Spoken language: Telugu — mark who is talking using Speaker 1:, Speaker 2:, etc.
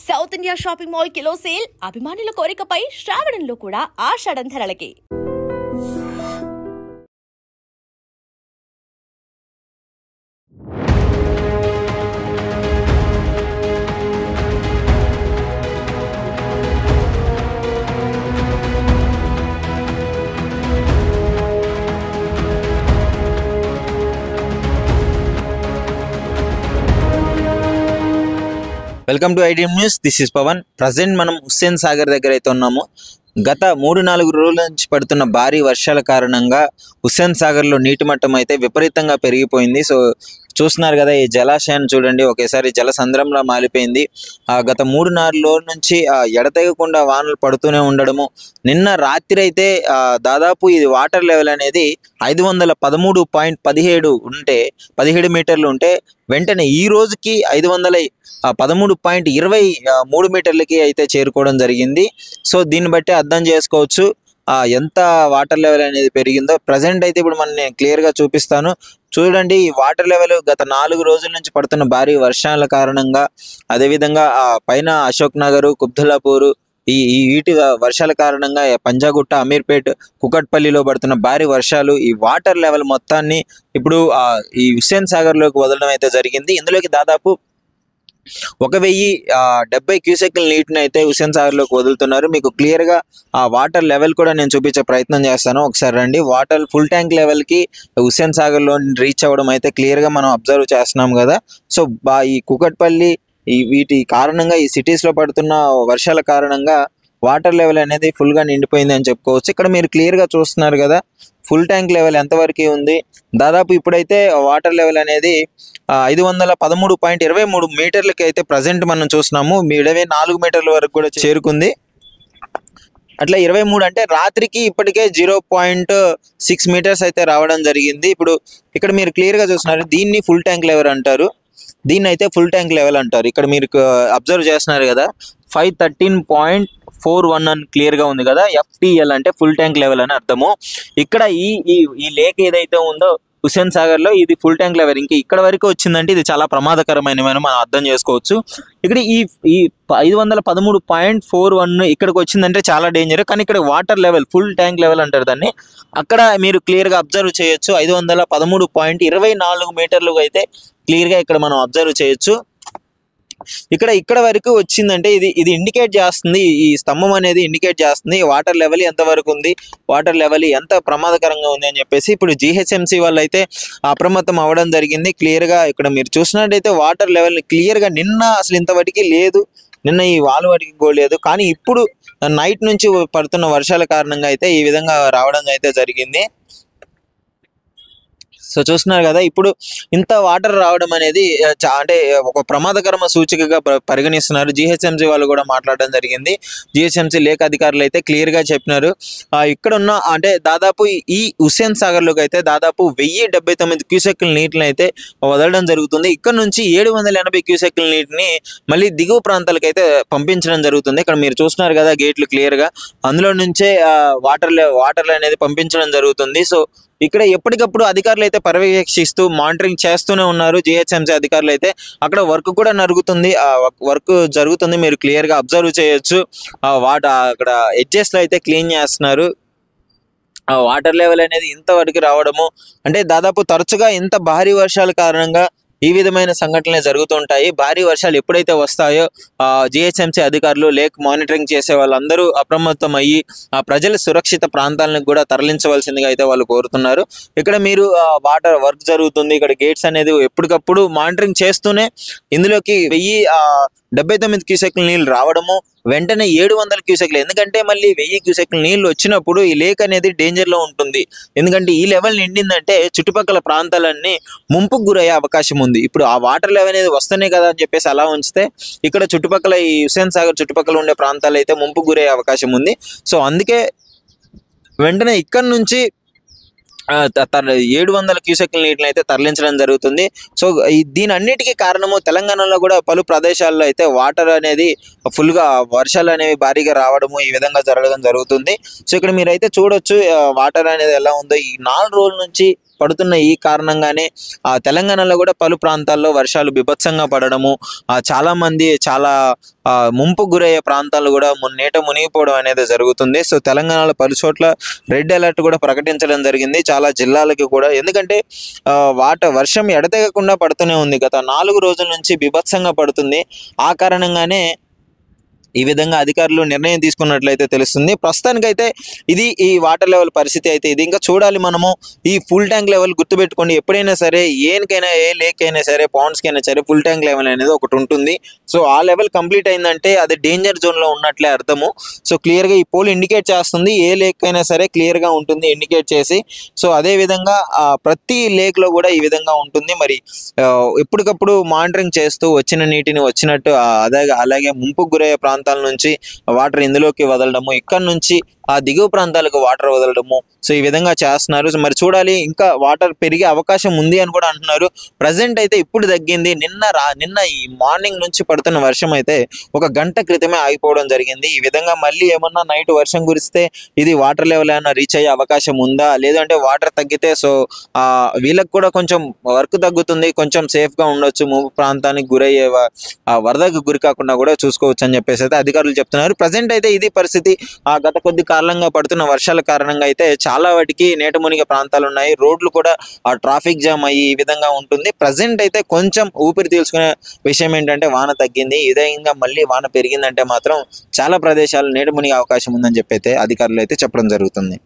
Speaker 1: South India shopping mall kilo sale అభిమానుల కోరికపై శ్రావణంలో కూడా ఆషాఢం ధరలకి.
Speaker 2: Welcome to IDM news. This is Pavan. Present మనం హుస్సేన్ సాగర్ దగ్గర అయితే ఉన్నాము. గత 3-4 రోజుల నుంచి పడుతున్న భారీ వర్షాల కారణంగా హుస్సేన్ సాగర్లో నీటి మట్టం అయితే విపరీతంగా పెరిగిపోయింది. సో చూస్తున్నారు కదా, ఈ జలాశయాన్ని చూడండి, ఒకేసారి జలసంద్రంలో మారిపోయింది. గత 3-4 రోజుల నుంచి ఎడతెగకుండా వానలు పడుతూనే ఉండడము. నిన్న రాత్రి అయితే దాదాపు ఇది వాటర్ లెవెల్ అనేది 513.17 ఉంటే 17 మీటర్లు ఉంటే, వెంటనే ఈ రోజుకి 513.23 మీటర్లకి అయితే చేరుకోవడం జరిగింది. సో దీన్ని బట్టి అర్థం చేసుకోవచ్చు ఎంత వాటర్ లెవెల్ అనేది పెరిగిందో. ప్రజెంట్ అయితే ఇప్పుడు నేను క్లియర్గా చూపిస్తాను. చూడండి, ఈ వాటర్ లెవెల్ గత 4 రోజుల నుంచి పడుతున్న భారీ వర్షాల కారణంగా, అదేవిధంగా పైన అశోక్ నగర్, కుబ్దుల్లాపూర్ వీటి వర్షాల కారణంగా పంజాగుట్ట, అమీర్పేట్, కుకట్పల్లిలో పడుతున్న భారీ వర్షాలు ఈ వాటర్ లెవెల్ మొత్తాన్ని ఇప్పుడు ఈ హుస్సేన్ సాగర్లోకి వదలడం అయితే జరిగింది. ఇందులోకి దాదాపు 1070 క్యూసెక్ల నీటిని అయితే హుస్సేన్ సాగర్లోకి వదులుతున్నారు. మీకు క్లియర్గా ఆ వాటర్ లెవెల్ కూడా నేను చూపించే ప్రయత్నం చేస్తాను. ఒకసారి రండి. వాటర్ ఫుల్ ట్యాంక్ లెవెల్కి హుస్సేన్ సాగర్లో రీచ్ అవ్వడం అయితే క్లియర్గా మనం అబ్జర్వ్ చేస్తున్నాం కదా. సో ఈ కుకట్పల్లి వీటి కారణంగా, ఈ సిటీస్లో పడుతున్న వర్షాల కారణంగా వాటర్ లెవెల్ అనేది ఫుల్గా నిండిపోయింది అని చెప్పుకోవచ్చు. ఇక్కడ మీరు క్లియర్గా చూస్తున్నారు కదా, ఫుల్ ట్యాంక్ లెవెల్ ఎంతవరకు ఉంది. దాదాపు ఇప్పుడైతే వాటర్ లెవెల్ అనేది 513.23 మీటర్లకి అయితే ప్రజెంట్ మనం చూస్తున్నాము. 24 మీటర్ల వరకు కూడా చేరుకుంది. అట్లా 23 అంటే రాత్రికి ఇప్పటికే 0.6 మీటర్స్ అయితే రావడం జరిగింది. ఇప్పుడు ఇక్కడ మీరు క్లియర్గా చూస్తున్నారు, దీన్ని ఫుల్ ట్యాంక్ లెవెల్ అంటారు. దీన్ని అయితే ఫుల్ ట్యాంక్ లెవెల్ అంటారు. ఇక్కడ మీరు అబ్జర్వ్ చేస్తున్నారు కదా, 513.41 అని క్లియర్గా ఉంది కదా. FTL అంటే ఫుల్ ట్యాంక్ లెవెల్ అని అర్థము. ఇక్కడ ఈ లేక్ ఏదైతే ఉందో హుస్సేన్ సాగర్లో, ఇది ఫుల్ ట్యాంక్ లెవెల్. ఇంకా ఇక్కడ వరకు వచ్చిందంటే ఇది చాలా ప్రమాదకరమైన మనం అర్థం చేసుకోవచ్చు. ఇక్కడ ఈ 513.41 ఇక్కడికి వచ్చిందంటే చాలా డేంజర్. కానీ ఇక్కడ water level full tank level అంటారు దాన్ని. అక్కడ మీరు క్లియర్గా అబ్జర్వ్ చేయొచ్చు, 513.24 మీటర్లు అయితే క్లియర్గా ఇక్కడ మనం అబ్జర్వ్ చేయొచ్చు. ఇక్కడ వరకు వచ్చిందంటే ఇది ఇండికేట్ చేస్తుంది, ఈ స్తంభం అనేది ఇండికేట్ చేస్తుంది వాటర్ లెవెల్ ఎంత వరకు ఉంది, వాటర్ లెవెల్ ఎంత ప్రమాదకరంగా ఉంది అని చెప్పేసి. ఇప్పుడు GHMC వాళ్ళు అయితే అప్రమత్తం అవ్వడం జరిగింది. క్లియర్గా ఇక్కడ మీరు చూసినట్టయితే వాటర్ లెవెల్ క్లియర్గా నిన్న అసలు ఇంతవరకు లేదు, నిన్న ఈ వాలు వాటికి పోలేదు. కానీ ఇప్పుడు నైట్ నుంచి పడుతున్న వర్షాల కారణంగా అయితే ఈ విధంగా రావడం అయితే జరిగింది. సో చూస్తున్నారు కదా, ఇప్పుడు ఇంత వాటర్ రావడం అనేది అంటే ఒక ప్రమాదకరమైన సూచికగా పరిగణిస్తున్నారు. GHMC వాళ్ళు కూడా మాట్లాడడం జరిగింది. GHMC లేక్ అధికారులు అయితే క్లియర్గా చెప్పినారు, ఇక్కడ ఉన్న అంటే దాదాపు ఈ హుస్సేన్ సాగర్లోకి అయితే దాదాపు 1079 క్యూసెక్ల నీటిని అయితే వదలడం జరుగుతుంది. ఇక్కడ నుంచి 780 క్యూసెక్ల నీటిని మళ్ళీ దిగువ ప్రాంతాలకు అయితే పంపించడం జరుగుతుంది. ఇక్కడ మీరు చూస్తున్నారు కదా గేట్లు క్లియర్గా, అందులో నుంచే వాటర్ అనేది పంపించడం జరుగుతుంది. సో ఇక్కడ ఎప్పటికప్పుడు అధికారులు అయితే పర్యవేక్షిస్తూ మానిటరింగ్ చేస్తూనే ఉన్నారు. GHMC అధికారులు అయితే అక్కడ వర్క్ కూడా జరుగుతుంది. మీరు క్లియర్గా అబ్జర్వ్ చేయొచ్చు. అక్కడ ఎడ్జెస్లో అయితే క్లీన్ చేస్తున్నారు. వాటర్ లెవెల్ అనేది ఇంతవరకు రావడము అంటే దాదాపు తరచుగా ఇంత భారీ వర్షాల కారణంగా ఈ విధమైన సంఘటనలు జరుగుతుంటాయి. భారీ వర్షాలు ఎప్పుడైతే వస్తాయో GHMC అధికారులు, లేక్ మానిటరింగ్ చేసే వాళ్ళందరూ అప్రమత్తం అయ్యి ప్రజల సురక్షిత ప్రాంతాలను కూడా తరలించవలసిందిగా అయితే వాళ్ళు కోరుతున్నారు. ఇక్కడ మీరు వాటర్ వర్క్ జరుగుతుంది. ఇక్కడ గేట్స్ అనేది ఎప్పటికప్పుడు మానిటరింగ్ చేస్తూనే ఇందులోకి 1079 క్యూసెక్ల నీళ్ళు రావడము, వెంటనే 700 క్యూసెక్లు. ఎందుకంటే మళ్ళీ 1000 క్యూసెక్ల నీళ్ళు వచ్చినప్పుడు ఈ లేక్ అనేది డేంజర్లో ఉంటుంది. ఎందుకంటే ఈ లెవెల్ నిండిందంటే చుట్టుపక్కల ప్రాంతాలన్నీ ముంపుకు గురయ్యే అవకాశం ఉంది. ఇప్పుడు ఆ వాటర్ లెవెల్ అనేది వస్తేనే కదా అని చెప్పేసి అలా ఉంచితే ఇక్కడ చుట్టుపక్కల ఈ హుస్సేన్ సాగర్ చుట్టుపక్కల ఉండే ప్రాంతాలు అయితే ముంపుకు గురయ్యే అవకాశం ఉంది. సో అందుకే వెంటనే ఇక్కడ నుంచి 700 క్యూసెక్ల నీటిని అయితే తరలించడం జరుగుతుంది. సో దీని అన్నిటికీ కారణము తెలంగాణలో కూడా పలు ప్రదేశాల్లో అయితే వాటర్ అనేది ఫుల్గా, వర్షాలు అనేవి భారీగా రావడము ఈ విధంగా జరగడం జరుగుతుంది. సో ఇక్కడ మీరైతే చూడొచ్చు వాటర్ అనేది ఎలా ఉందో. ఈ 4 రోజుల నుంచి పడుతున్న ఈ కారణంగానే తెలంగాణలో కూడా పలు ప్రాంతాల్లో వర్షాలు బీభత్సంగా పడడము, చాలా మంది చాలా ముంపు గురయ్యే ప్రాంతాలు కూడా నీట మునిగిపోవడం అనేది జరుగుతుంది. సో తెలంగాణలో పలు చోట్ల రెడ్ అలర్ట్ కూడా ప్రకటించడం జరిగింది చాలా జిల్లాలకి కూడా. ఎందుకంటే వర్షం ఎడతెగకుండా పడుతూనే ఉంది, గత 4 రోజుల నుంచి బీభత్సంగా పడుతుంది. ఆ కారణంగానే ఈ విధంగా అధికారులు నిర్ణయం తీసుకున్నట్లయితే తెలుస్తుంది. ప్రస్తుతానికైతే ఇది ఈ వాటర్ లెవెల్ పరిస్థితి అయితే ఇది. ఇంకా చూడాలి మనము ఈ ఫుల్ ట్యాంక్ లెవెల్ గుర్తుపెట్టుకోండి. ఎప్పుడైనా సరే ఏనికైనా, ఏ లేక్ అయినా సరే, పాండ్స్కైనా సరే ఫుల్ ట్యాంక్ లెవెల్ అనేది ఒకటి ఉంటుంది. సో ఆ లెవెల్ కంప్లీట్ అయిందంటే అది డేంజర్ జోన్లో ఉన్నట్లే అర్థము. సో క్లియర్గా ఈ పోల్ ఇండికేట్ చేస్తుంది, ఏ లేక్ అయినా సరే క్లియర్గా ఉంటుంది ఇండికేట్ చేసి. సో అదేవిధంగా ప్రతి లేక్లో కూడా ఈ విధంగా ఉంటుంది. మరి ఎప్పటికప్పుడు మానిటరింగ్ చేస్తూ వచ్చిన నీటిని వచ్చినట్టు అలాగే ముంపుకు గురయ్యే ప్రాంతాల నుంచి వాటర్ ఇందులోకి వదలడము, ఇక్కడ నుంచి ఆ దిగువ ప్రాంతాలకు వాటర్ వదలడము. సో ఈ విధంగా చేస్తున్నారు. మరి చూడాలి, ఇంకా వాటర్ పెరిగే అవకాశం ఉంది అని కూడా అంటున్నారు. ప్రజెంట్ అయితే ఇప్పుడు తగ్గింది. నిన్న ఈ మార్నింగ్ నుంచి పడుతున్న వర్షం అయితే 1 గంట క్రితమే ఆగిపోవడం జరిగింది. ఈ విధంగా మళ్ళీ ఏమన్నా నైట్ వర్షం కురిస్తే ఇది వాటర్ లెవెల్ ఏమైనా రీచ్ అయ్యే అవకాశం ఉందా, లేదంటే వాటర్ తగ్గితే సో వీళ్ళకి కూడా కొంచెం వర్క్ తగ్గుతుంది, కొంచెం సేఫ్గా ఉండొచ్చు, ముంపు ప్రాంతానికి గురయ్యే వరదకు గురి కాకుండా కూడా చూసుకోవచ్చు అని చెప్పేసి అయితే అధికారులు చెప్తున్నారు. ప్రజెంట్ అయితే ఇది పరిస్థితి. గత కొద్ది కాలంగా పడుతున్న వర్షాల కారణంగా అయితే చాలా వాటికి నీట మునిగే ప్రాంతాలు ఉన్నాయి. రోడ్లు కూడా ట్రాఫిక్ జామ్ అయ్యి ఈ విధంగా ఉంటుంది. ప్రజెంట్ అయితే కొంచెం ఊపిరి పీల్చుకునే విషయం ఏంటంటే వాన తగ్గింది. ఇదే ఇంకా మళ్ళీ వాన పెరిగిందంటే మాత్రం చాలా ప్రదేశాలు నీట మునిగే అవకాశం ఉందని చెప్పి అయితే అధికారులు అయితే చెప్పడం జరుగుతుంది.